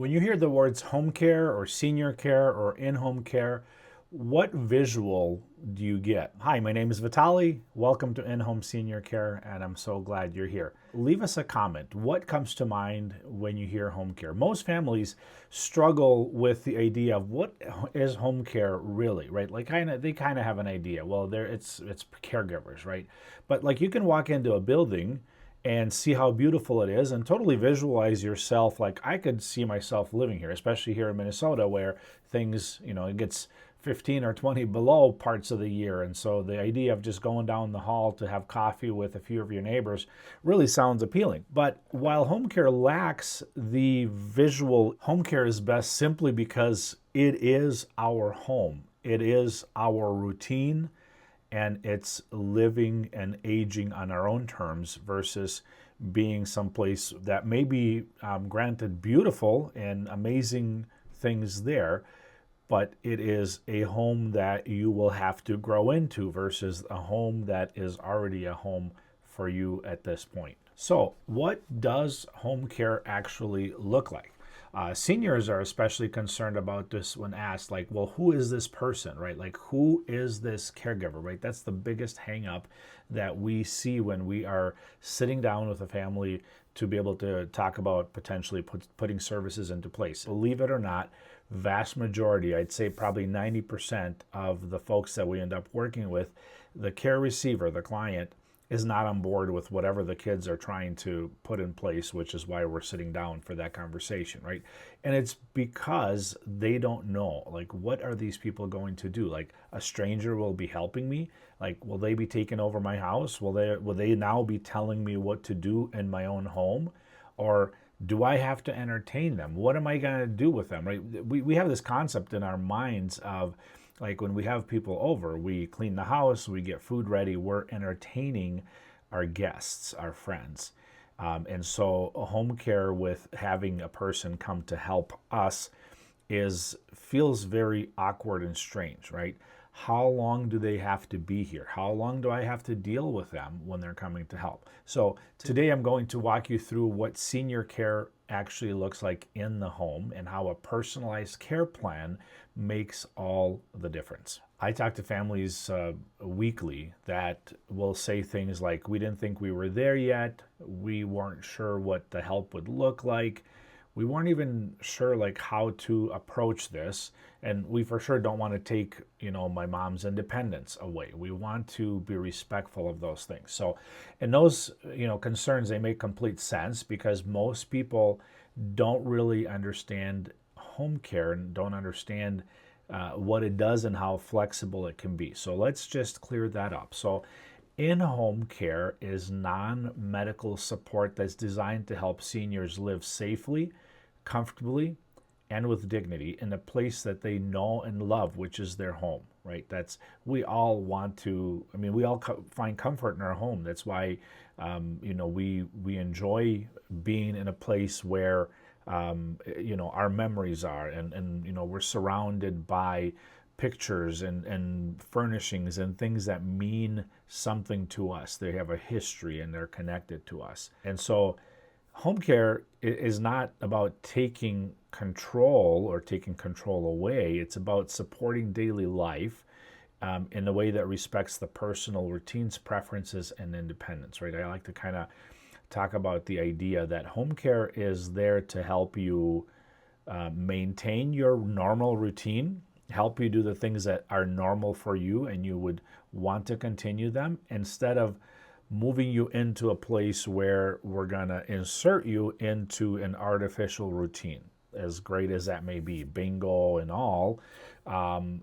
When you hear the words home care or senior care or in-home care, what visual do you get? Hi, my name is Vitali. Welcome to In-Home Senior Care, and I'm so glad you're here. Leave us a comment. What comes to mind when you hear home care? Most families struggle with the idea of what is home care really, right? Like they kind of have an idea. Well, it's caregivers, right? But like you can walk into a building and see how beautiful it is and totally visualize yourself. Like I could see myself living here, especially here in Minnesota where things, it gets 15 or 20 below parts of the year. And so the idea of just going down the hall to have coffee with a few of your neighbors really sounds appealing. But while home care lacks the visual, home care is best simply because it is our home. It is our routine, and it's living and aging on our own terms versus being someplace that may be granted beautiful and amazing things there, but it is a home that you will have to grow into versus a home that is already a home for you at this point. So, what does home care actually look like? Seniors are especially concerned about this when asked, like, well, who is this person, right? Like, who is this caregiver, right? That's the biggest hang up that we see when we are sitting down with a family to be able to talk about potentially putting services into place. Believe it or not, vast majority, I'd say probably 90% of the folks that we end up working with, the care receiver, the client, is not on board with whatever the kids are trying to put in place, which is why we're sitting down for that conversation, right? And it's because they don't know, like, what are these people going to do? Like, a stranger will be helping me. Like, will they be taking over my house? Will they now be telling me what to do in my own home? Or do I have to entertain them? What am I going to do with them, right? We have this concept in our minds of, like, when we have people over, we clean the house, we get food ready, we're entertaining our guests, our friends. And so a home care with having a person come to help us feels very awkward and strange, right? How long do they have to be here? How long do I have to deal with them when they're coming to help? So today I'm going to walk you through what senior care actually looks like in the home and how a personalized care plan makes all the difference. I talk to families weekly that will say things like, we didn't think we were there yet. We weren't sure what the help would look like. We weren't even sure like how to approach this, and we for sure don't want to take my mom's independence away. We want to be respectful of those things. So, and those concerns, they make complete sense because most people don't really understand home care and don't understand what it does and how flexible it can be. So let's just clear that up. So in-home care is non-medical support that's designed to help seniors live safely, comfortably, and with dignity in a place that they know and love, which is their home, right? We all want to, we all find comfort in our home. That's why, we enjoy being in a place where, our memories are, and we're surrounded by pictures and furnishings and things that mean something to us. They have a history and they're connected to us. And so home care is not about taking control or taking control away. It's about supporting daily life in a way that respects the personal routines, preferences, and independence, right? I like to kind of talk about the idea that home care is there to help you maintain your normal routine, help you do the things that are normal for you and you would want to continue them, instead of moving you into a place where we're going to insert you into an artificial routine. As great as that may be, bingo and all,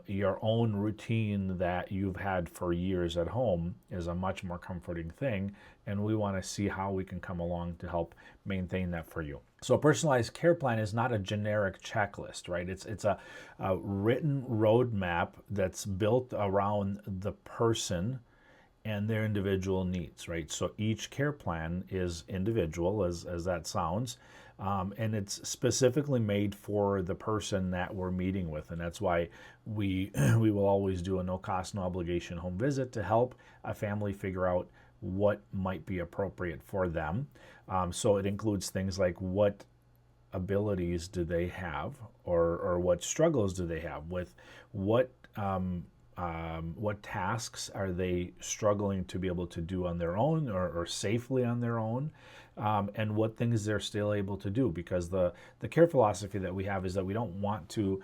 your own routine that you've had for years at home is a much more comforting thing, and we want to see how we can come along to help maintain that for you. So a personalized care plan is not a generic checklist, right? It's a written roadmap that's built around the person and their individual needs, right? So each care plan is individual, as that sounds, and it's specifically made for the person that we're meeting with, and that's why we we will always do a no cost, no obligation home visit to help a family figure out what might be appropriate for them. So it includes things like what abilities do they have, or what struggles do they have with what what tasks are they struggling to be able to do on their own, or safely on their own, and what things they're still able to do. Because the care philosophy that we have is that we don't want to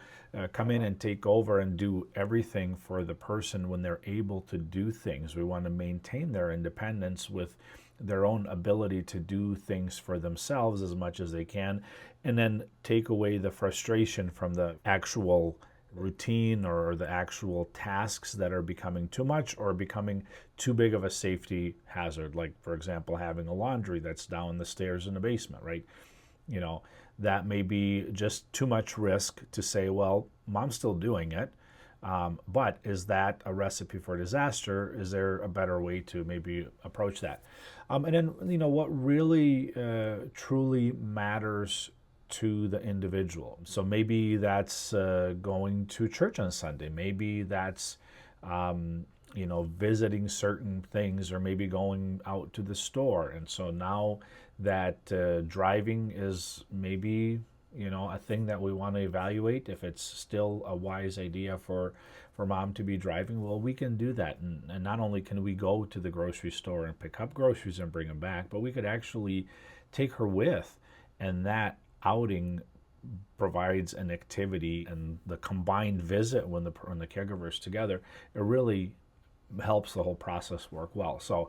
come in and take over and do everything for the person when they're able to do things. We want to maintain their independence with their own ability to do things for themselves as much as they can, and then take away the frustration from the actual routine or the actual tasks that are becoming too much or becoming too big of a safety hazard. Like, for example, having a laundry that's down the stairs in the basement, right? You know, that may be just too much risk to say, well, mom's still doing it. But is that a recipe for disaster? Is there a better way to maybe approach that? And then, what really truly matters to the individual. So maybe that's going to church on Sunday. Maybe that's, visiting certain things, or maybe going out to the store. And so now that driving is maybe, a thing that we want to evaluate, if it's still a wise idea for mom to be driving, well, we can do that. And not only can we go to the grocery store and pick up groceries and bring them back, but we could actually take her with. And that outing provides an activity, and the combined visit when the caregiver is together, it really helps the whole process work well. So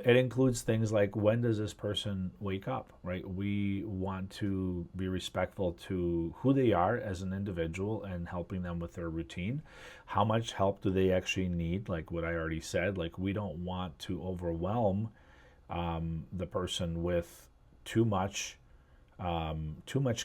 it includes things like, when does this person wake up, right? We want to be respectful to who they are as an individual and helping them with their routine. How much help do they actually need? Like what I already said, like, we don't want to overwhelm the person with too much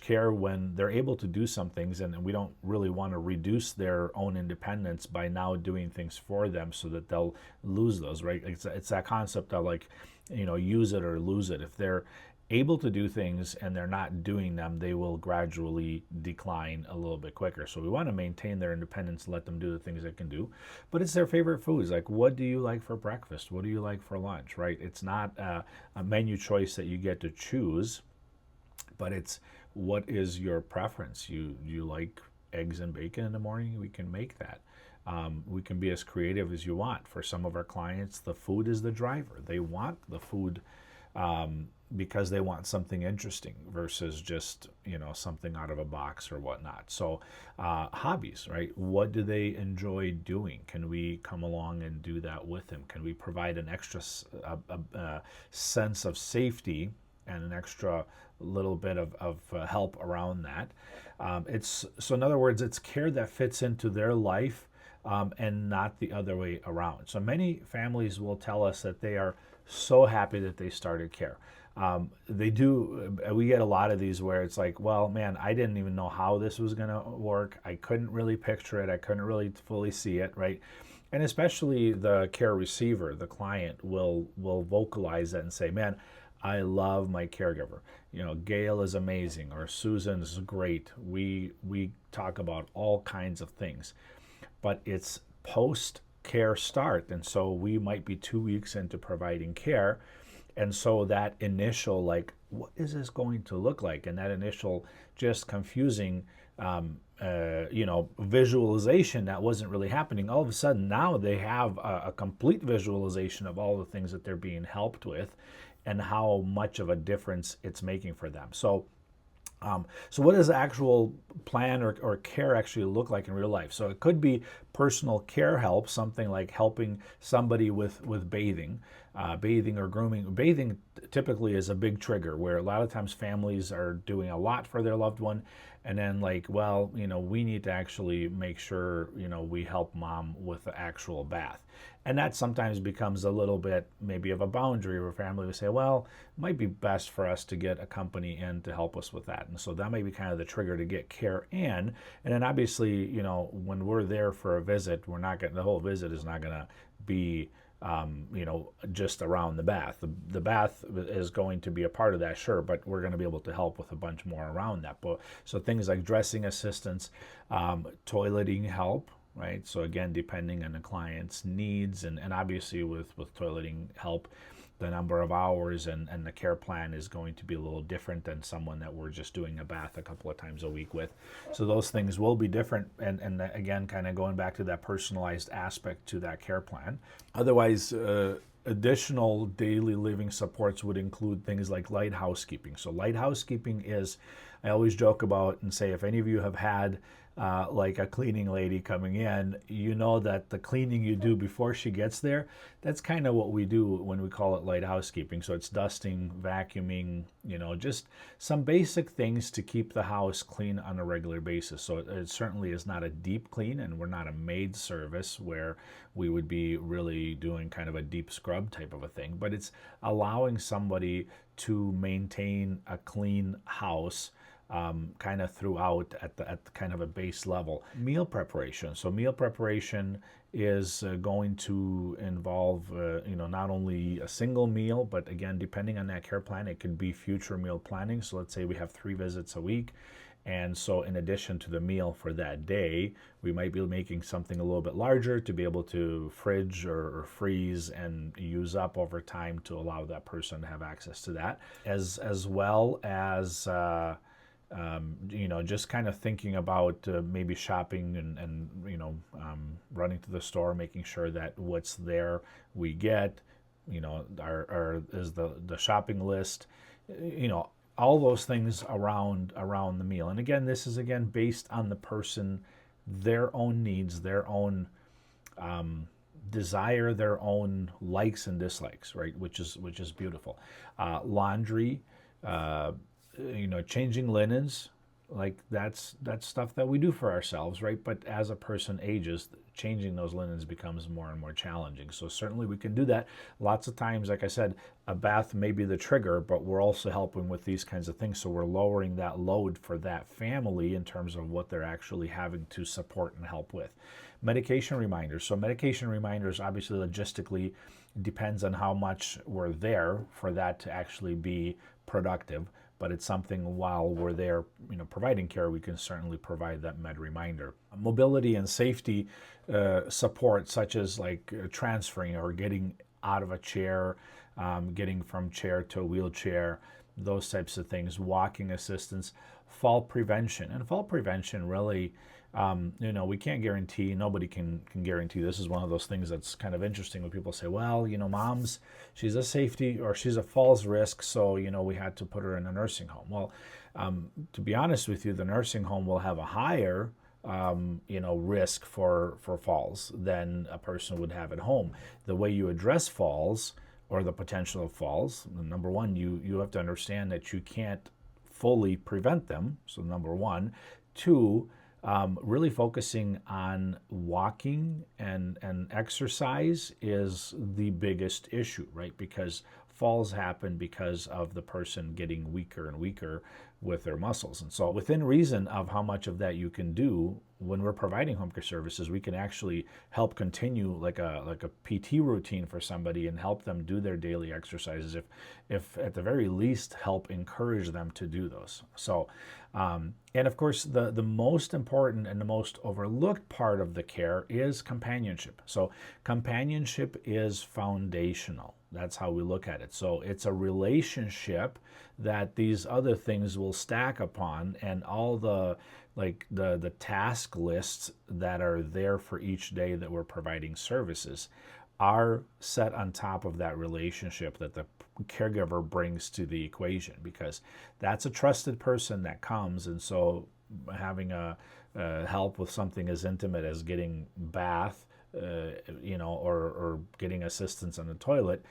care when they're able to do some things, and we don't really want to reduce their own independence by now doing things for them so that they'll lose those, right? It's that concept of, like, use it or lose it. If they're able to do things and they're not doing them, they will gradually decline a little bit quicker. So we want to maintain their independence, let them do the things they can do. But it's their favorite foods. Like, what do you like for breakfast? What do you like for lunch, right? It's not a menu choice that you get to choose, but it's, what is your preference? You like eggs and bacon in the morning? We can make that. We can be as creative as you want. For some of our clients, the food is the driver. They want the food because they want something interesting versus just, something out of a box or whatnot. So hobbies, right? What do they enjoy doing? Can we come along and do that with them? Can we provide an extra sense of safety and an extra little bit of help around that? So in other words, it's care that fits into their life, and not the other way around. So many families will tell us that they are so happy that they started care. They do. We get a lot of these where it's like, well, man, I didn't even know how this was going to work. I couldn't really picture it. I couldn't really fully see it, right? And especially the care receiver, the client, will vocalize that and say, man, I love my caregiver. Gail is amazing, or Susan is great. We talk about all kinds of things, but it's post-care start, and so we might be 2 weeks into providing care, and so that initial, like, what is this going to look like, and that initial just confusing visualization that wasn't really happening, all of a sudden now they have a complete visualization of all the things that they're being helped with and how much of a difference it's making for them. So what does the actual plan or care actually look like in real life? So it could be personal care help, something like helping somebody with bathing or grooming. Bathing typically is a big trigger where a lot of times families are doing a lot for their loved one, and then, like, well, we need to actually make sure, we help mom with the actual bath. And that sometimes becomes a little bit maybe of a boundary where family would say, well, it might be best for us to get a company in to help us with that. And so that may be kind of the trigger to get care in. And then obviously, when we're there for a visit, the whole visit is not going to be just around the bath. The bath is going to be a part of that, sure, but we're going to be able to help with a bunch more around that. So things like dressing assistance, toileting help, right? So again, depending on the client's needs, and obviously with toileting help, the number of hours and the care plan is going to be a little different than someone that we're just doing a bath a couple of times a week with. So those things will be different, and again, kind of going back to that personalized aspect to that care plan. Otherwise, additional daily living supports would include things like light housekeeping. So light housekeeping is, I always joke about and say, if any of you have had like a cleaning lady coming in, you know that the cleaning you do before she gets there, that's kind of what we do when we call it light housekeeping. So it's dusting, vacuuming, just some basic things to keep the house clean on a regular basis. So it certainly is not a deep clean, and we're not a maid service where we would be really doing kind of a deep scrub type of a thing, but it's allowing somebody to maintain a clean house kind of throughout at the kind of a base level. Meal preparation. So meal preparation is going to involve not only a single meal, but again, depending on that care plan, it could be future meal planning. So let's say we have 3 visits a week, and so in addition to the meal for that day, we might be making something a little bit larger to be able to fridge or freeze and use up over time to allow that person to have access to that, as well as just kind of thinking about maybe shopping and running to the store, making sure that what's there we get, is the shopping list, all those things around the meal. And again, this is based on the person, their own needs, their own desire, their own likes and dislikes, right? Which is beautiful. Laundry. Changing linens, like that's stuff that we do for ourselves, right? But as a person ages, changing those linens becomes more and more challenging. So certainly we can do that. Lots of times, like I said, a bath may be the trigger, but we're also helping with these kinds of things. So we're lowering that load for that family in terms of what they're actually having to support and help with. Medication reminders. So medication reminders, obviously logistically, depends on how much we're there for that to actually be productive. But it's something while we're there, providing care, we can certainly provide that med reminder. Mobility and safety support, such as like transferring or getting out of a chair, getting from chair to a wheelchair, those types of things, walking assistance, fall prevention. And fall prevention really, we can't guarantee, nobody can guarantee. This is one of those things that's kind of interesting when people say, well, mom's, she's a safety or she's a falls risk, so, we had to put her in a nursing home. Well, to be honest with you, the nursing home will have a higher risk for falls than a person would have at home. The way you address falls or the potential of falls, number one, you have to understand that you can't fully prevent them. So number one. Two, really focusing on walking and exercise is the biggest issue, right? Because falls happen because of the person getting weaker and weaker with their muscles. And so within reason of how much of that you can do, when we're providing home care services, we can actually help continue like a PT routine for somebody and help them do their daily exercises, if at the very least help encourage them to do those. So and of course the most important and the most overlooked part of the care is companionship. So companionship is foundational. That's how we look at it. So it's a relationship that these other things will stack upon, and all the task lists that are there for each day that we're providing services are set on top of that relationship that the caregiver brings to the equation, because that's a trusted person that comes. And so having a help with something as intimate as getting bath, or getting assistance on the toilet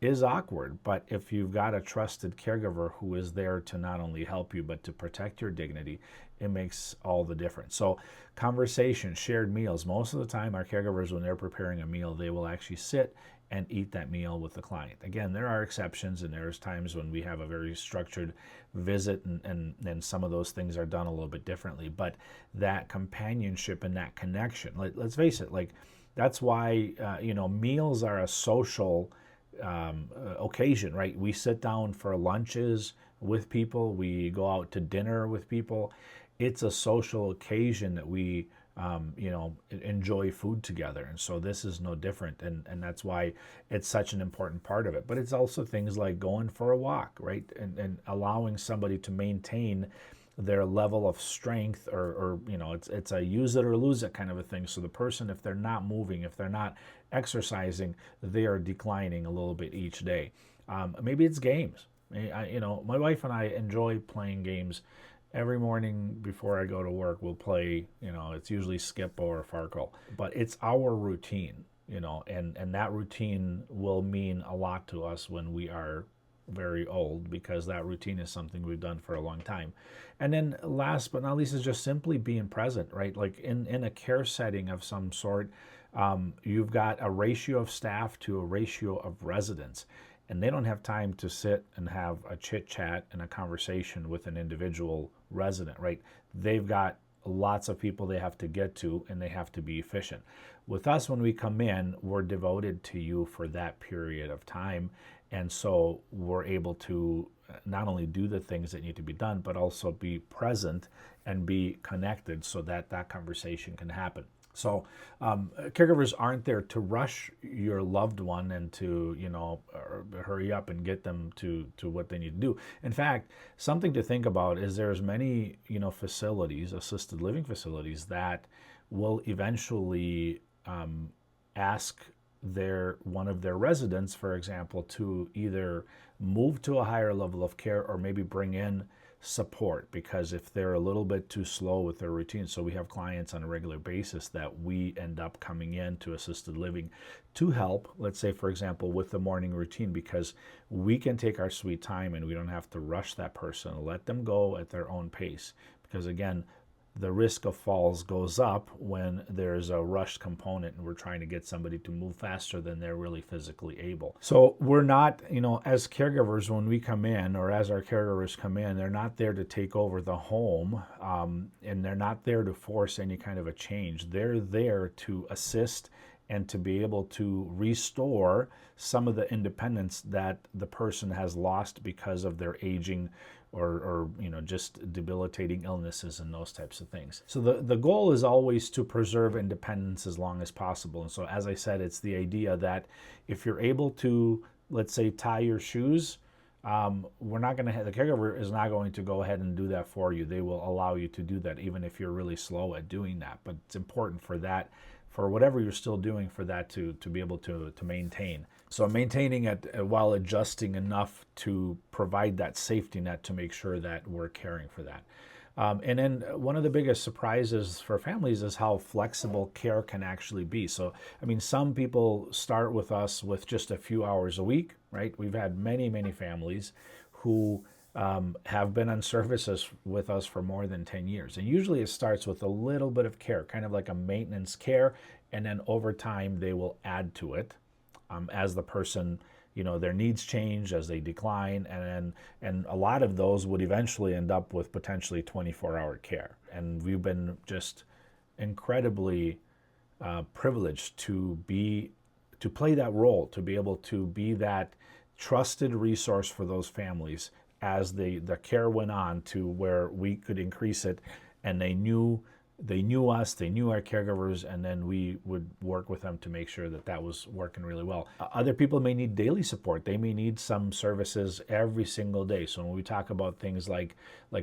is awkward. But if you've got a trusted caregiver who is there to not only help you, but to protect your dignity, it makes all the difference. So conversation, shared meals. Most of the time, our caregivers, when they're preparing a meal, they will actually sit and eat that meal with the client. Again, there are exceptions, and there's times when we have a very structured visit, and some of those things are done a little bit differently. But that companionship and that connection, let's face it, that's why meals are a social occasion, right? We sit down for lunches with people, we go out to dinner with people. It's a social occasion that we enjoy food together. And so this is no different. And that's why it's such an important part of it. But it's also things like going for a walk, right? And allowing somebody to maintain their level of strength, or it's a use it or lose it kind of a thing. So the person, if they're not moving, if they're not exercising, they are declining a little bit each day. Maybe it's games. My wife and I enjoy playing games. Every morning before I go to work, we'll play, it's usually Skip or Farkle, but it's our routine, and that routine will mean a lot to us when we are very old, because that routine is something we've done for a long time. And then last but not least is just simply being present, right? Like in a care setting of some sort, you've got a ratio of staff to a ratio of residents, and they don't have time to sit and have a chit chat and a conversation with an individual resident, right? They've got lots of people they have to get to, and they have to be efficient. With us, when we come in, we're devoted to you for that period of time. And so we're able to not only do the things that need to be done, but also be present and be connected so that that conversation can happen. So caregivers aren't there to rush your loved one and to, hurry up and get them to what they need to do. In fact, something to think about is there's many, facilities, assisted living facilities, that will eventually ask one of their residents, for example, to either move to a higher level of care or maybe bring in support, because if they're a little bit too slow with their routine. So we have clients on a regular basis that we end up coming in to assisted living to help, let's say, for example, with the morning routine, because we can take our sweet time and we don't have to rush that person, let them go at their own pace. Because again, the risk of falls goes up when there's a rushed component and we're trying to get somebody to move faster than they're really physically able. So we're not, as caregivers, when we come in, or as our caregivers come in, they're not there to take over the home, and they're not there to force any kind of a change. They're there to assist and to be able to restore some of the independence that the person has lost because of their aging or just debilitating illnesses and those types of things. So the goal is always to preserve independence as long as possible. And so, as I said, it's the idea that if you're able to, let's say, tie your shoes, we're not going to have, the caregiver is not going to go ahead and do that for you. They will allow you to do that even if you're really slow at doing that. But it's important for that, for whatever you're still doing, for that to be able to maintain. So maintaining it while adjusting enough to provide that safety net to make sure that we're caring for that. And then one of the biggest surprises for families is how flexible care can actually be. So, some people start with us with just a few hours a week, right? We've had many, many families who have been on services with us for more than 10 years. And usually it starts with a little bit of care, kind of like a maintenance care, and then over time they will add to it as the person, their needs change, as they decline, and a lot of those would eventually end up with potentially 24-hour care. And we've been just incredibly privileged to play that role, to be able to be that trusted resource for those families as the care went on to where we could increase it, and they knew us, they knew our caregivers, and then we would work with them to make sure that that was working really well. Other people may need daily support. They may need some services every single day. So when we talk about things like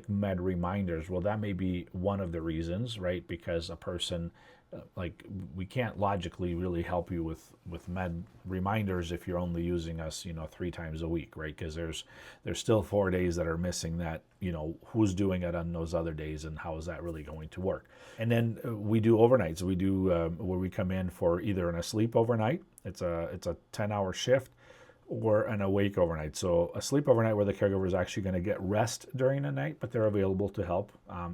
med reminders, well, that may be one of the reasons, right? Because a person, we can't logically really help you with med reminders if you're only using us 3 times a week, right? Because there's still 4 days that are missing that, who's doing it on those other days, and how is that really going to work? And then we do overnights. We do where we come in for either an asleep overnight, it's a 10-hour shift, or an awake overnight. So a sleep overnight where the caregiver is actually going to get rest during the night, but they're available to help.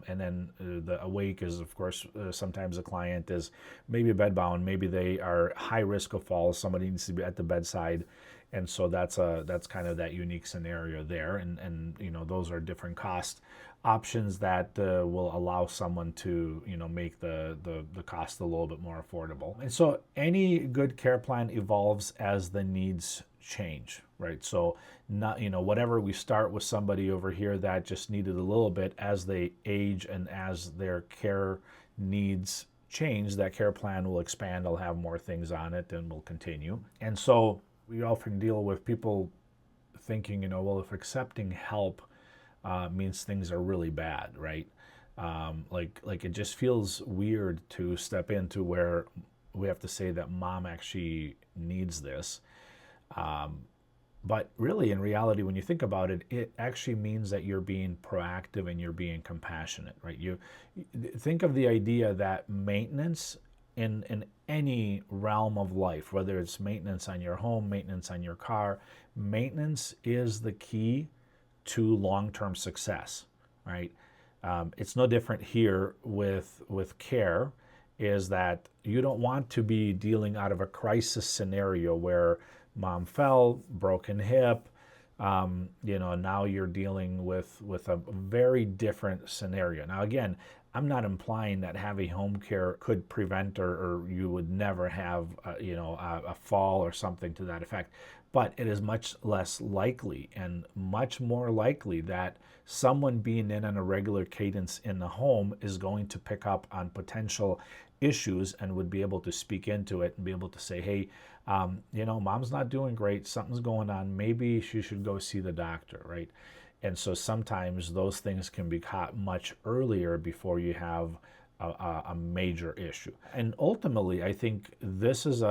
And then the awake is, of course, sometimes the client is maybe bedbound, maybe they are high risk of falls, somebody needs to be at the bedside. And so that's kind of that unique scenario there. And those are different cost options that will allow someone to, make the cost a little bit more affordable. And so any good care plan evolves as the needs change, right? So not, whatever, we start with somebody over here that just needed a little bit, as they age and as their care needs change, that care plan will expand. I'll have more things on it and we'll continue. And so we often deal with people thinking, well, if accepting help means things are really bad, right? Like it just feels weird to step into where we have to say that mom actually needs this. But really, in reality, when you think about it, it actually means that you're being proactive and you're being compassionate, right? You think of the idea that maintenance in any realm of life, whether it's maintenance on your home, maintenance on your car, maintenance is the key to long-term success, right? It's no different here with care, is that you don't want to be dealing out of a crisis scenario where mom fell, broken hip, now you're dealing with a very different scenario. Now, again, I'm not implying that having home care could prevent or you would never have, a fall or something to that effect. But it is much less likely and much more likely that someone being in on a regular cadence in the home is going to pick up on potential issues and would be able to speak into it and be able to say, hey, mom's not doing great, something's going on, maybe she should go see the doctor, right? And so sometimes those things can be caught much earlier before you have a major issue. And ultimately, I think this is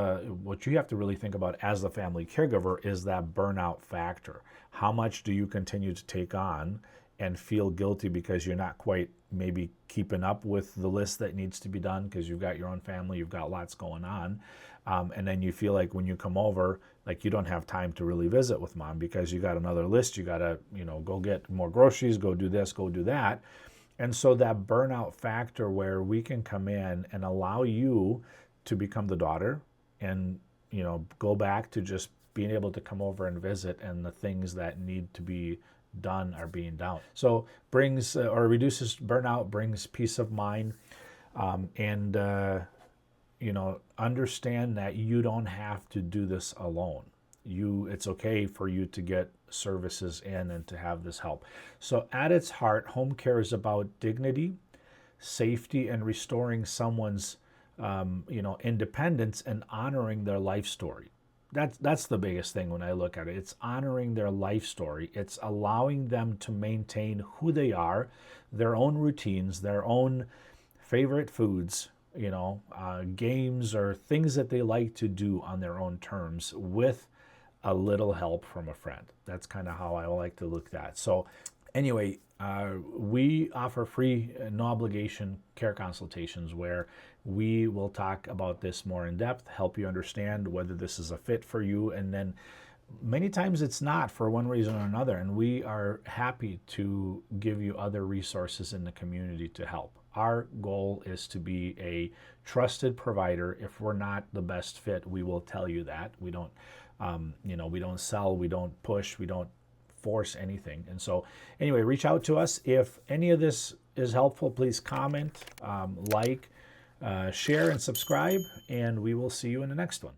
what you have to really think about as the family caregiver is that burnout factor. How much do you continue to take on and feel guilty because you're not quite maybe keeping up with the list that needs to be done because you've got your own family, you've got lots going on. And then you feel like when you come over, like you don't have time to really visit with mom because you got another list. You got to, go get more groceries, go do this, go do that. And so that burnout factor where we can come in and allow you to become the daughter and, go back to just being able to come over and visit and the things that need to be done are being done. So brings or reduces burnout, brings peace of mind, and understand that you don't have to do this alone. It's okay for you to get services in and to have this help. So at its heart, home care is about dignity, safety, and restoring someone's independence and honoring their life story. That's the biggest thing when I look at it. It's honoring their life story. It's allowing them to maintain who they are, their own routines, their own favorite foods, games or things that they like to do on their own terms with a little help from a friend. That's kind of how I like to look at that. So anyway, we offer free, no obligation care consultations where we will talk about this more in depth, help you understand whether this is a fit for you. And then many times it's not for one reason or another. And we are happy to give you other resources in the community to help. Our goal is to be a trusted provider. If we're not the best fit, we will tell you that. We don't, we don't sell, we don't push, we don't force anything. And so anyway, reach out to us. If any of this is helpful, please comment, like, share, and subscribe, and we will see you in the next one.